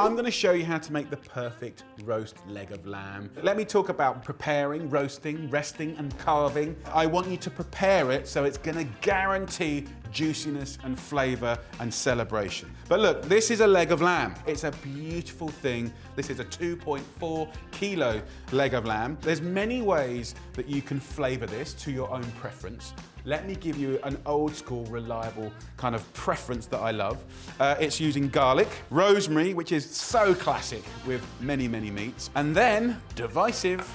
I'm going to show you how to make the perfect roast leg of lamb. Let me talk about preparing, roasting, resting and carving. I want you to prepare it so it's going to guarantee juiciness and flavour and celebration. But look, this is a leg of lamb. It's a beautiful thing. This is a 2.4 kilo leg of lamb. There's many ways that you can flavour this to your own preference. Let me give you an old school, reliable kind of preference that I love. It's using garlic, rosemary, which is so classic with many, many meats, and then divisive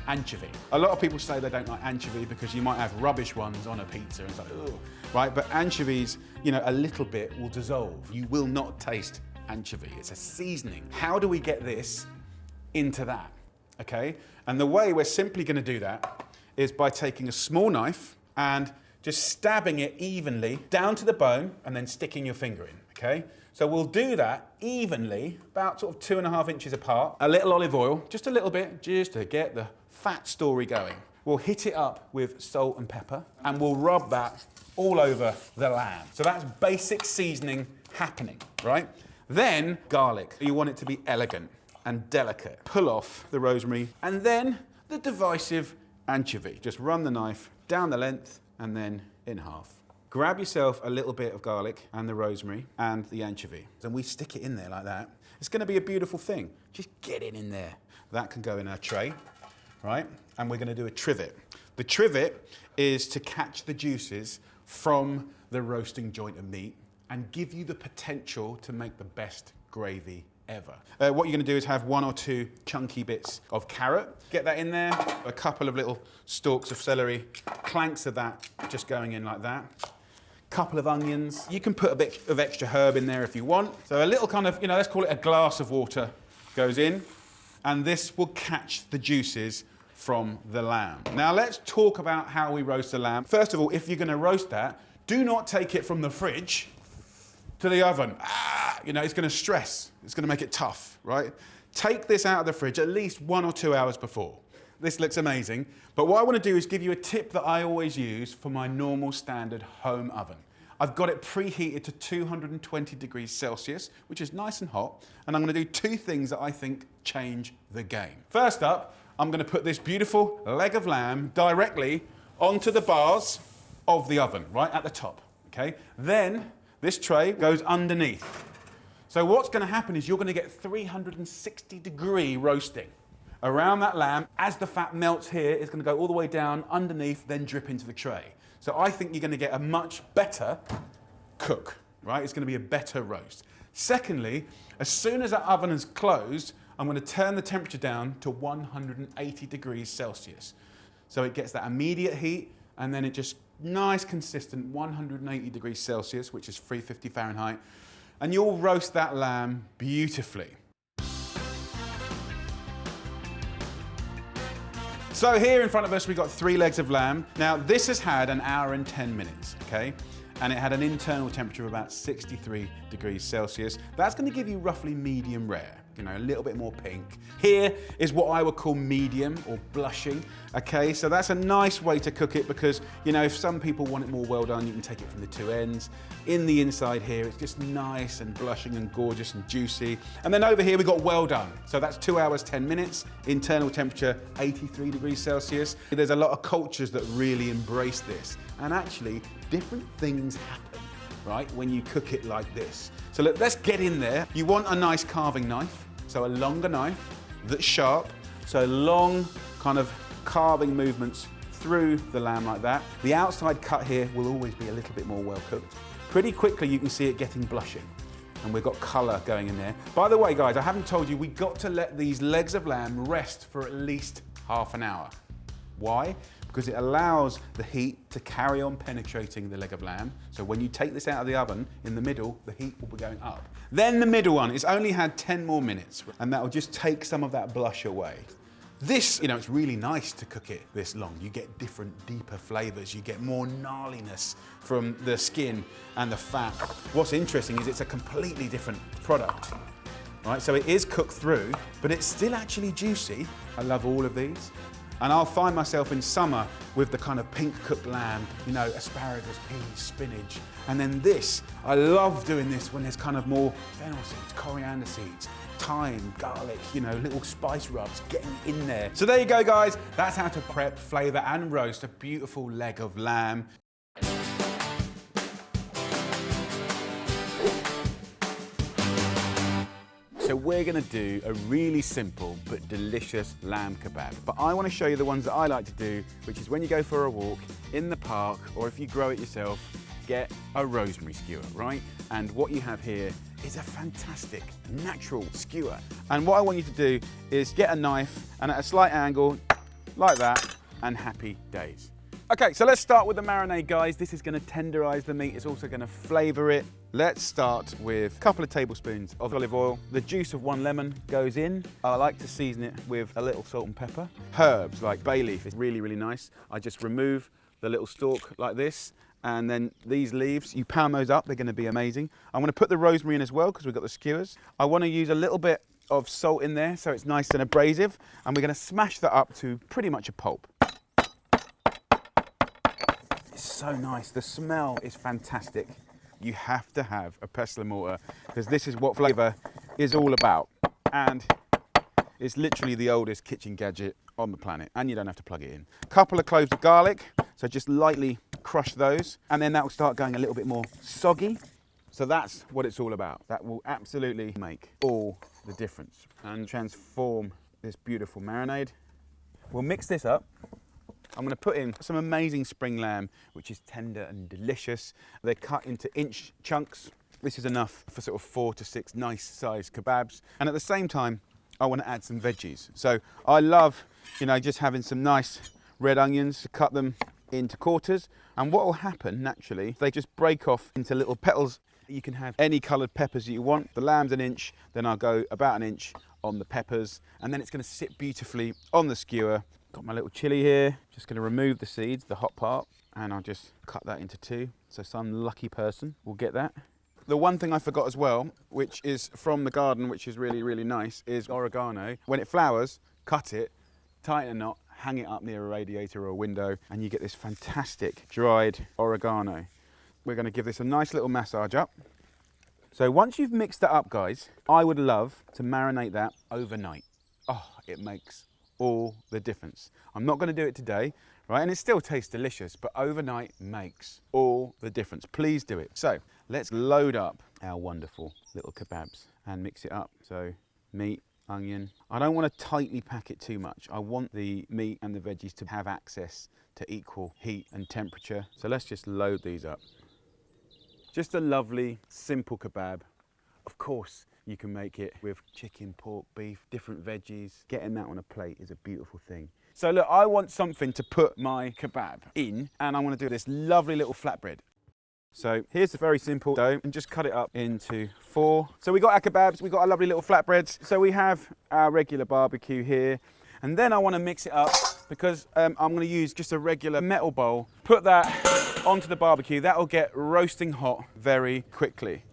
anchovy. A lot of people say they don't like anchovy because you might have rubbish ones on a pizza and it's like, ugh, right? But anchovies, you know, a little bit will dissolve. You will not taste anchovy. It's a seasoning. How do we get this into that, okay? And the way we're simply gonna do that is by taking a small knife and just stabbing it evenly down to the bone and then sticking your finger in, okay? So we'll do that evenly, about sort of 2.5 inches apart. A little olive oil, just a little bit, just to get the fat story going. We'll hit it up with salt and pepper and we'll rub that all over the lamb. So that's basic seasoning happening, right? Then garlic. You want it to be elegant and delicate. Pull off the rosemary and then the divisive anchovy. Just run the knife down the length and then in half. Grab yourself a little bit of garlic and the rosemary and the anchovy. And we stick it in there like that. It's gonna be a beautiful thing. Just get it in there. That can go in our tray, right? And we're gonna do a trivet. The trivet is to catch the juices from the roasting joint of meat and give you the potential to make the best gravy ever. What you're gonna do is have 1 or 2 chunky bits of carrot. Get that in there, a couple of little stalks of celery, clanks of that just going in like that. Couple of onions. You can put a bit of extra herb in there if you want. So a little kind of, you know, let's call it a glass of water goes in, and this will catch the juices from the lamb. Now let's talk about how we roast the lamb. First of all, if you're gonna roast that, do not take it from the fridge to the oven. You know, it's gonna stress. It's gonna make it tough, right? Take this out of the fridge at least 1 or 2 hours before. This looks amazing, but what I wanna do is give you a tip that I always use for my normal standard home oven. I've got it preheated to 220 degrees Celsius, which is nice and hot, and I'm gonna do 2 things that I think change the game. First up, I'm gonna put this beautiful leg of lamb directly onto the bars of the oven, right at the top, okay? Then, this tray goes underneath. So what's gonna happen is you're gonna get 360-degree roasting around that lamb. As the fat melts here, it's gonna go all the way down underneath, then drip into the tray. So I think you're gonna get a much better cook, right? It's gonna be a better roast. Secondly, as soon as that oven is closed, I'm gonna turn the temperature down to 180 degrees Celsius. So it gets that immediate heat, and then it just nice, consistent 180 degrees Celsius, which is 350 Fahrenheit, and you'll roast that lamb beautifully. So here in front of us, we've got 3 legs of lamb. Now, this has had 1 hour and 10 minutes, okay? And it had an internal temperature of about 63 degrees Celsius. That's gonna give you roughly medium rare, you know, a little bit more pink. Here is what I would call medium or blushing, okay? So that's a nice way to cook it because, you know, if some people want it more well done, you can take it from the 2 ends. In the inside here, it's just nice and blushing and gorgeous and juicy. And then over here, we got well done. So that's 2 hours, 10 minutes, internal temperature, 83 degrees Celsius. There's a lot of cultures that really embrace this. And actually, different things happen, right, when you cook it like this. So let's get in there. You want a nice carving knife, so a longer knife that's sharp, so long kind of carving movements through the lamb like that. The outside cut here will always be a little bit more well cooked. Pretty quickly you can see it getting blushing, and we've got colour going in there. By the way, guys, I haven't told you, we got to let these legs of lamb rest for at least half an hour. Why? Because it allows the heat to carry on penetrating the leg of lamb. So when you take this out of the oven, in the middle, the heat will be going up. Then the middle one, it's only had 10 more minutes, and that will just take some of that blush away. This, you know, it's really nice to cook it this long. You get different, deeper flavors. You get more gnarliness from the skin and the fat. What's interesting is it's a completely different product, right? So it is cooked through, but it's still actually juicy. I love all of these. And I'll find myself in summer with the kind of pink cooked lamb, you know, asparagus, peas, spinach. And then this, I love doing this when there's kind of more fennel seeds, coriander seeds, thyme, garlic, you know, little spice rubs getting in there. So there you go, guys. That's how to prep, flavour and roast a beautiful leg of lamb. So we're gonna do a really simple but delicious lamb kebab. But I wanna show you the ones that I like to do, which is when you go for a walk in the park, or if you grow it yourself, get a rosemary skewer, right? And what you have here is a fantastic natural skewer. And what I want you to do is get a knife and at a slight angle, like that, and happy days. Okay, so let's start with the marinade, guys. This is gonna tenderize the meat. It's also gonna flavor it. Let's start with a couple of tablespoons of olive oil. The juice of 1 lemon goes in. I like to season it with a little salt and pepper. Herbs like bay leaf is really, really nice. I just remove the little stalk like this, and then these leaves, you pound those up, they're gonna be amazing. I'm gonna put the rosemary in as well because we've got the skewers. I wanna use a little bit of salt in there so it's nice and abrasive, and we're gonna smash that up to pretty much a pulp. It's so nice, the smell is fantastic. You have to have a pestle and mortar because this is what flavour is all about. And it's literally the oldest kitchen gadget on the planet, and you don't have to plug it in. A couple of cloves of garlic, so just lightly crush those, and then that will start going a little bit more soggy. So that's what it's all about. That will absolutely make all the difference and transform this beautiful marinade. We'll mix this up. I'm going to put in some amazing spring lamb, which is tender and delicious. They're cut into inch chunks. This is enough for sort of 4 to 6 nice sized kebabs. And at the same time, I want to add some veggies. So I love, you know, just having some nice red onions, to cut them into quarters. And what will happen naturally, they just break off into little petals. You can have any coloured peppers that you want. The lamb's 1 inch, then I'll go about 1 inch on the peppers. And then it's going to sit beautifully on the skewer. Got my little chilli here. Just going to remove the seeds, the hot part, and I'll just cut that into 2. So some lucky person will get that. The one thing I forgot as well, which is from the garden, which is really, really nice, is oregano. When it flowers, cut it, tighten a knot, hang it up near a radiator or a window, and you get this fantastic dried oregano. We're going to give this a nice little massage up. So once you've mixed that up, guys, I would love to marinate that overnight. Oh, it makes all the difference. I'm not going to do it today, right? And it still tastes delicious, but overnight makes all the difference. Please do it. So let's load up our wonderful little kebabs and mix it up. So meat, onion. I don't want to tightly pack it too much. I want the meat and the veggies to have access to equal heat and temperature. So let's just load these up. Just a lovely, simple kebab. Of course, you can make it with chicken, pork, beef, different veggies. Getting that on a plate is a beautiful thing. So look, I want something to put my kebab in, and I want to do this lovely little flatbread. So here's the very simple dough, and just cut it up into 4. So we got our kebabs, we got our lovely little flatbreads. So we have our regular barbecue here, and then I want to mix it up because I'm going to use just a regular metal bowl. Put that onto the barbecue. That will get roasting hot very quickly.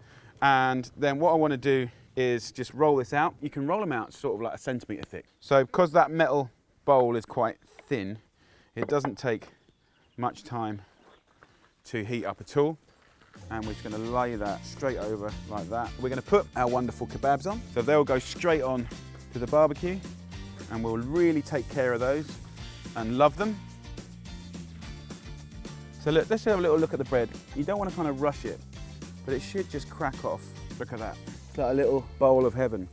And then what I want to do is just roll this out. You can roll them out sort of like 1 centimetre thick. So because that metal bowl is quite thin, it doesn't take much time to heat up at all. And we're just going to lay that straight over like that. We're going to put our wonderful kebabs on. So they'll go straight on to the barbecue, and we'll really take care of those and love them. So look, let's have a little look at the bread. You don't want to kind of rush it, but it should just crack off. Look at that. It's like a little bowl of heaven.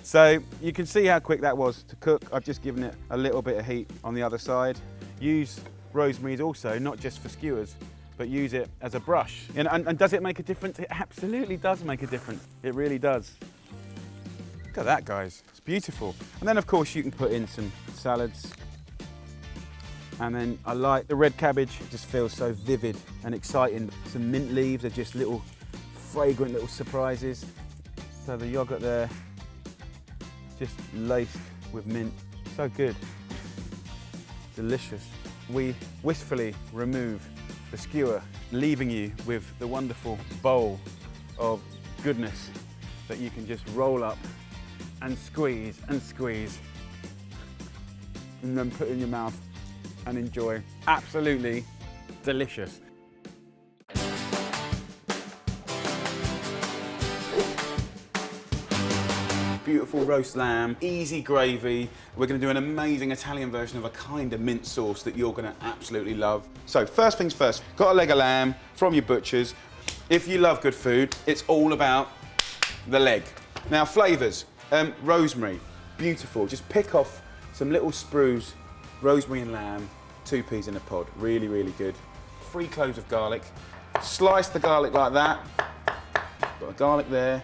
So you can see how quick that was to cook. I've just given it a little bit of heat on the other side. Use rosemary also, not just for skewers, but use it as a brush. And does it make a difference? It absolutely does make a difference. It really does. Look at that, guys. It's beautiful. And then, of course, you can put in some salads. And then I like the red cabbage. It just feels so vivid and exciting. Some mint leaves are just little fragrant little surprises. So the yogurt there, just laced with mint. So good. Delicious. We wistfully remove the skewer, leaving you with the wonderful bowl of goodness that you can just roll up and squeeze and squeeze. and then put it in your mouth and enjoy. Absolutely delicious. Beautiful roast lamb, easy gravy. We're going to do an amazing Italian version of a kind of mint sauce that you're going to absolutely love. So first things first, got a leg of lamb from your butcher's. If you love good food, it's all about the leg. Now flavours, rosemary, beautiful. Just pick off some little sprues, rosemary and lamb, 2 peas in a pod, really, really good. 3 cloves of garlic. Slice the garlic like that. Got a garlic there,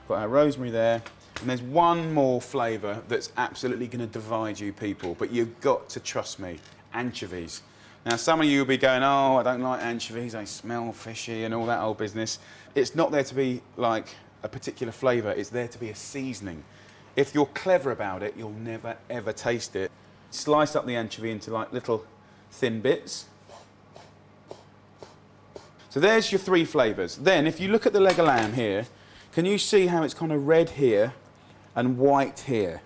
got our rosemary there. And there's one more flavour that's absolutely going to divide you people, but you've got to trust me, anchovies. Now some of you will be going, oh, I don't like anchovies, they smell fishy and all that old business. It's not there to be like a particular flavour, it's there to be a seasoning. If you're clever about it, you'll never ever taste it. Slice up the anchovy into like little thin bits. So there's your 3 flavours. Then if you look at the leg of lamb here, can you see how it's kind of red here and white here?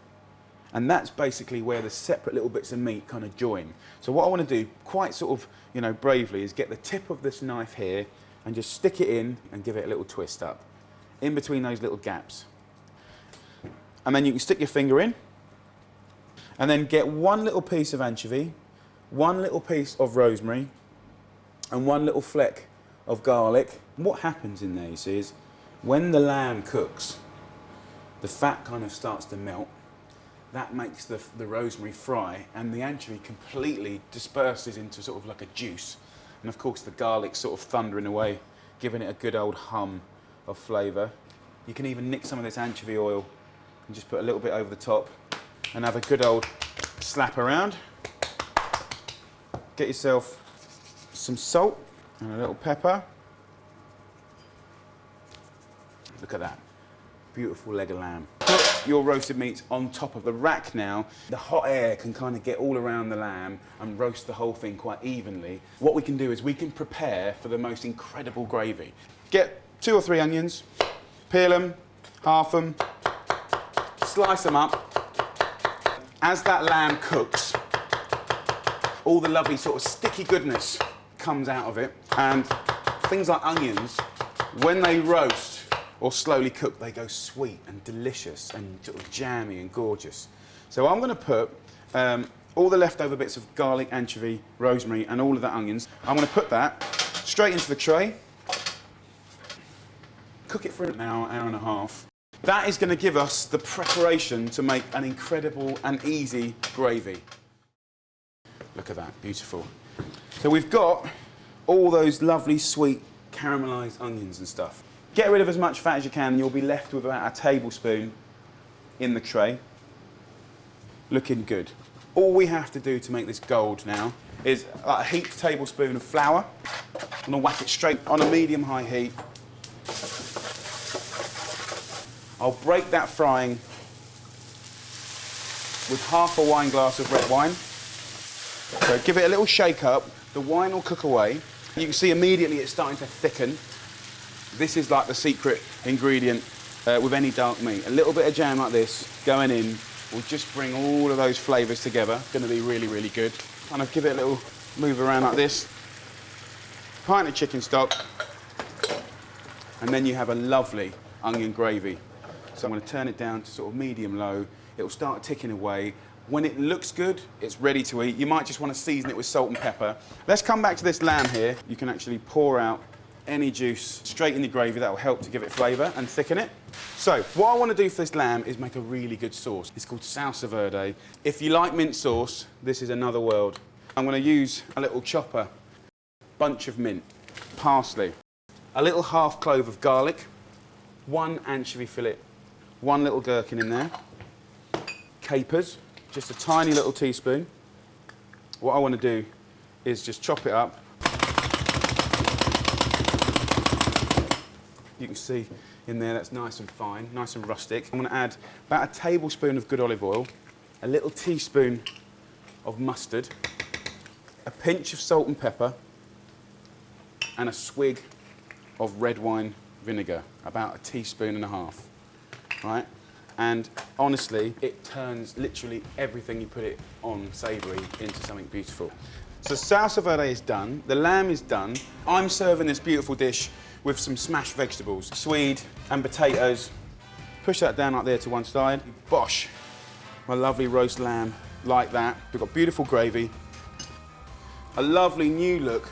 And that's basically where the separate little bits of meat kind of join. So what I want to do, quite sort of, you know, bravely, is get the tip of this knife here and just stick it in and give it a little twist up in between those little gaps. And then you can stick your finger in and then get 1 little piece of anchovy, 1 little piece of rosemary and 1 little fleck of garlic. And what happens in there, you see, is when the lamb cooks, the fat kind of starts to melt. That makes the rosemary fry and the anchovy completely disperses into sort of like a juice. And of course the garlic sort of thundering away, giving it a good old hum of flavour. You can even nick some of this anchovy oil and just put a little bit over the top and have a good old slap around. Get yourself some salt and a little pepper. Look at that, beautiful leg of lamb. Put your roasted meats on top of the rack now. The hot air can kind of get all around the lamb and roast the whole thing quite evenly. What we can do is we can prepare for the most incredible gravy. Get 2 or 3 onions, peel them, half them, slice them up. As that lamb cooks, all the lovely sort of sticky goodness comes out of it, and things like onions, when they roast or slowly cook, they go sweet and delicious and sort of jammy and gorgeous. So I'm going to put all the leftover bits of garlic, anchovy, rosemary and all of the onions. I'm going to put that straight into the tray. Cook it for an hour, hour and a half. That is going to give us the preparation to make an incredible and easy gravy. Look at that, beautiful. So we've got all those lovely sweet caramelised onions and stuff. Get rid of as much fat as you can and you'll be left with about a tablespoon in the tray. Looking good. All we have to do to make this gold now is a heaped tablespoon of flour. I'm going to whack it straight on a medium-high heat. I'll break that frying with half a wine glass of red wine. So give it a little shake up. The wine will cook away. You can see immediately it's starting to thicken. This is like the secret ingredient with any dark meat. A little bit of jam like this going in will just bring all of those flavours together. Going to be really, really good. Kind of give it a little move around like this. Pint of chicken stock. And then you have a lovely onion gravy. So I'm going to turn it down to sort of medium-low. It will start ticking away. When it looks good, it's ready to eat. You might just want to season it with salt and pepper. Let's come back to this lamb here. You can actually pour out any juice straight in the gravy. That will help to give it flavour and thicken it. So what I want to do for this lamb is make a really good sauce. It's called salsa verde. If you like mint sauce, this is another world. I'm going to use a little chopper, bunch of mint, parsley, a little half clove of garlic, 1 anchovy fillet, 1 little gherkin in there, capers, just a tiny little teaspoon. What I want to do is just chop it up. You can see in there that's nice and fine, nice and rustic. I'm going to add about a tablespoon of good olive oil, a little teaspoon of mustard, a pinch of salt and pepper, and a swig of red wine vinegar, about 1.5 teaspoons. Right? And honestly, it turns literally everything you put it on savoury into something beautiful. So salsa verde is done, the lamb is done. I'm serving this beautiful dish with some smashed vegetables, swede and potatoes. Push that down like there to one side. Bosh, my lovely roast lamb, like that. We've got beautiful gravy. A lovely new look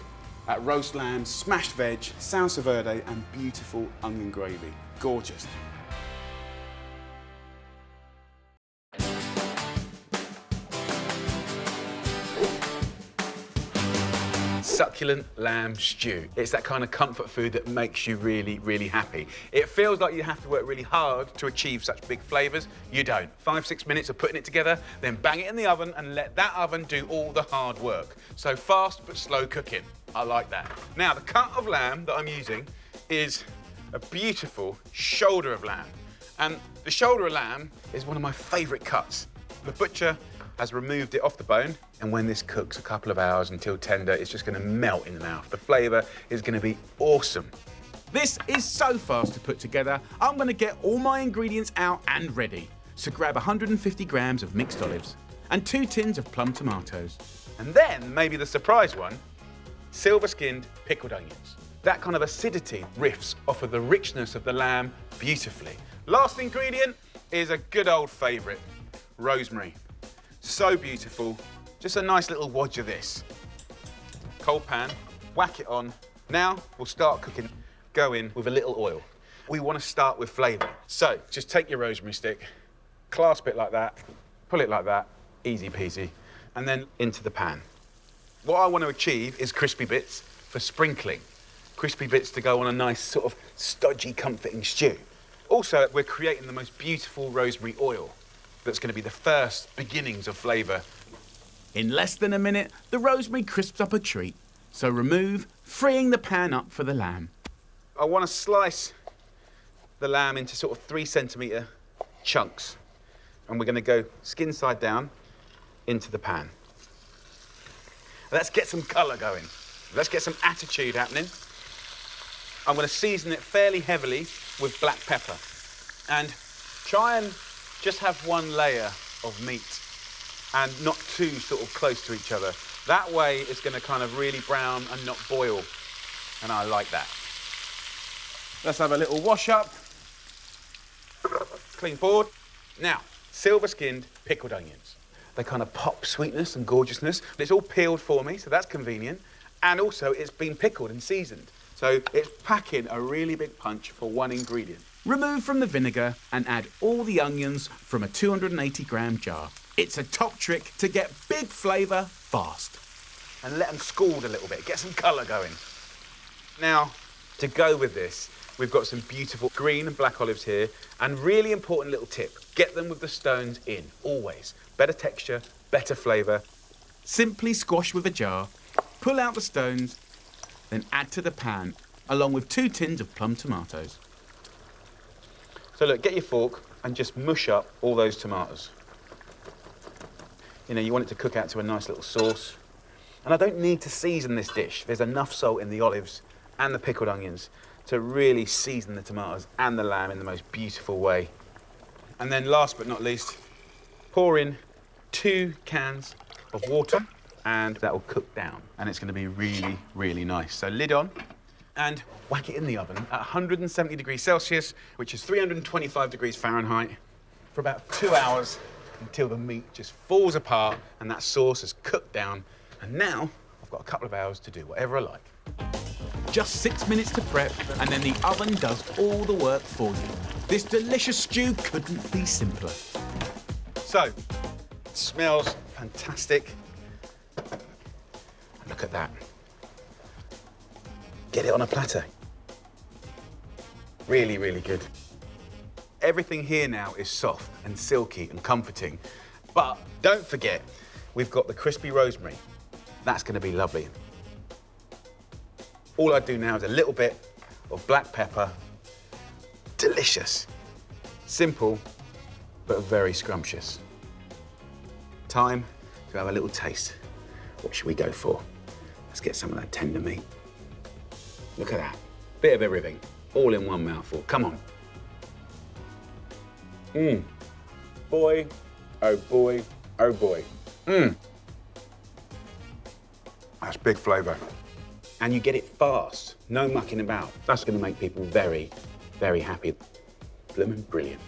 at roast lamb, smashed veg, salsa verde and beautiful onion gravy. Gorgeous. Succulent lamb stew. It's that kind of comfort food that makes you really, really happy. It feels like you have to work really hard to achieve such big flavours. You don't. 5-6 minutes of putting it together, then bang it in the oven and let that oven do all the hard work. So fast but slow cooking. I like that. Now, the cut of lamb that I'm using is a beautiful shoulder of lamb. And the shoulder of lamb is one of my favourite cuts. The butcher has removed it off the bone, and when this cooks a couple of hours until tender, it's just going to melt in the mouth. The flavour is going to be awesome. This is so fast to put together, I'm going to get all my ingredients out and ready. So grab 150 grams of mixed olives and 2 tins of plum tomatoes. And then, maybe the surprise one, silver-skinned pickled onions. That kind of acidity riffs off of the richness of the lamb beautifully. Last ingredient is a good old favourite, rosemary. So beautiful. Just a nice little wodge of this. Cold pan, whack it on. Now we'll start cooking. Go in with a little oil. We want to start with flavour. So just take your rosemary stick, clasp it like that, pull it like that, easy peasy, and then into the pan. What I want to achieve is crispy bits for sprinkling. Crispy bits to go on a nice sort of stodgy, comforting stew. Also, we're creating the most beautiful rosemary oil that's going to be the first beginnings of flavour. In less than a minute, the rosemary crisps up a treat. So remove, freeing the pan up for the lamb. I want to slice the lamb into sort of 3-centimetre chunks. And we're going to go skin side down into the pan. Let's get some colour going. Let's get some attitude happening. I'm going to season it fairly heavily with black pepper. And try and just have one layer of meat and not too sort of close to each other. That way it's going to kind of really brown and not boil. And I like that. Let's have a little wash up. Clean board. Now, silver-skinned pickled onions. They kind of pop sweetness and gorgeousness. It's all peeled for me, so that's convenient. And also it's been pickled and seasoned. So it's packing a really big punch for one ingredient. Remove from the vinegar and add all the onions from a 280-gram jar. It's a top trick to get big flavour fast. And let them scald a little bit, get some colour going. Now, to go with this, we've got some beautiful green and black olives here, and really important little tip, get them with the stones in, always. Better texture, better flavour. Simply squash with a jar, pull out the stones, then add to the pan, along with 2 tins of plum tomatoes. So look, get your fork and just mush up all those tomatoes. You know, you want it to cook out to a nice little sauce. And I don't need to season this dish. There's enough salt in the olives and the pickled onions to really season the tomatoes and the lamb in the most beautiful way. And then last but not least, pour in 2 cans of water and that will cook down. And it's going to be really, really nice. So lid on. And whack it in the oven at 170 degrees Celsius, which is 325 degrees Fahrenheit, for about 2 hours until the meat just falls apart and that sauce is cooked down. And now I've got a couple of hours to do whatever I like. Just 6 minutes to prep, and then the oven does all the work for you. This delicious stew couldn't be simpler. So, it smells fantastic. Look at that. Get it on a platter. Really, really good. Everything here now is soft and silky and comforting. But don't forget, we've got the crispy rosemary. That's going to be lovely. All I do now is a little bit of black pepper. Delicious. Simple, but very scrumptious. Time to have a little taste. What should we go for? Let's get some of that tender meat. Look at that. Bit of everything, all in one mouthful. Come on. boy, oh boy, oh boy. That's big flavour. And you get it fast, no mucking about. That's going to make people very, very happy. Bloomin' brilliant.